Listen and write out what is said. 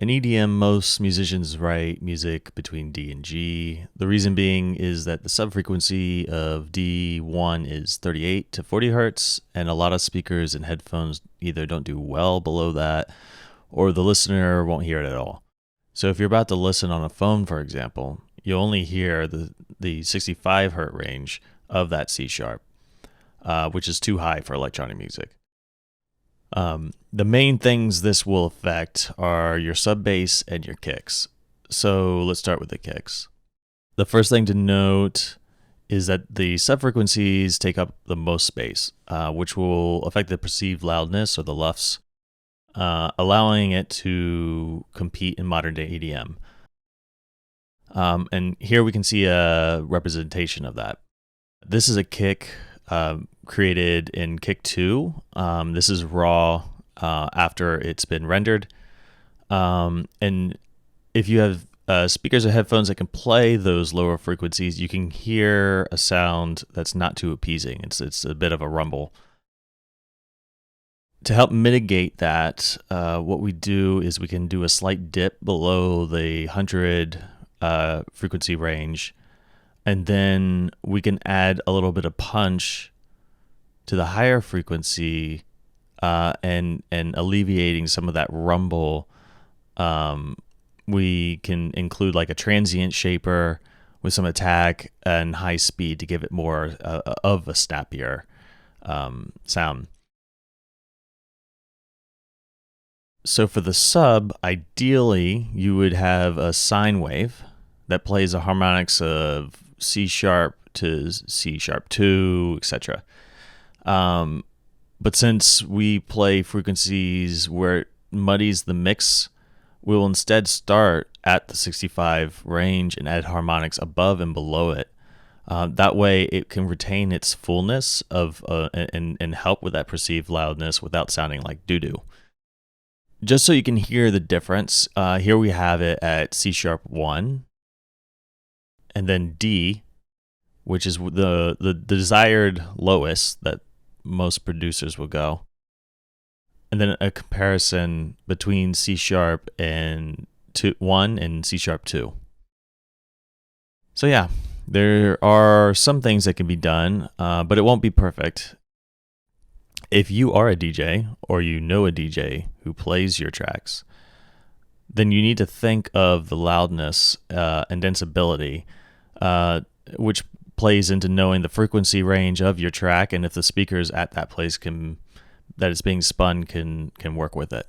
In EDM, most musicians write music between D and G. The reason being is that the subfrequency of D1 is 38 to 40 hertz, and a lot of speakers and headphones either don't do well below that, or the listener won't hear it at all. So if you're about to listen on a phone, for example, you'll only hear the 65 hertz range of that C sharp, which is too high for electronic music. The main things this will affect are your sub bass and your kicks. So let's start with the kicks. The first thing to note is that the subfrequencies take up the most space, which will affect the perceived loudness or the LUFS, allowing it to compete in modern day EDM. And here we can see a representation of that. This is a kick created in Kick 2. This is raw after it's been rendered. And if you have speakers or headphones that can play those lower frequencies, you can hear a sound that's not too appeasing. It's a bit of a rumble. To help mitigate that, what we do is we can do a slight dip below the 100 frequency range, and then we can add a little bit of punch to the higher frequency and alleviating some of that rumble. We can include like a transient shaper with some attack and high speed to give it more of a snappier sound. So for the sub, ideally you would have a sine wave that plays the harmonics of C sharp to C sharp 2, etc. But since we play frequencies where it muddies the mix, we will instead start at the 65 range and add harmonics above and below it. That way it can retain its fullness of and help with that perceived loudness without sounding like doo-doo. Just so you can hear the difference, here we have it at C sharp 1, and then D, which is the desired lowest that most producers will go, and then a comparison between C sharp and 1 and C sharp 2. So yeah, there are some things that can be done, but it won't be perfect. If you are a DJ or you know a DJ who plays your tracks, then you need to think of the loudness and danceability, which plays into knowing the frequency range of your track and if the speakers at that place that it's being spun can work with it.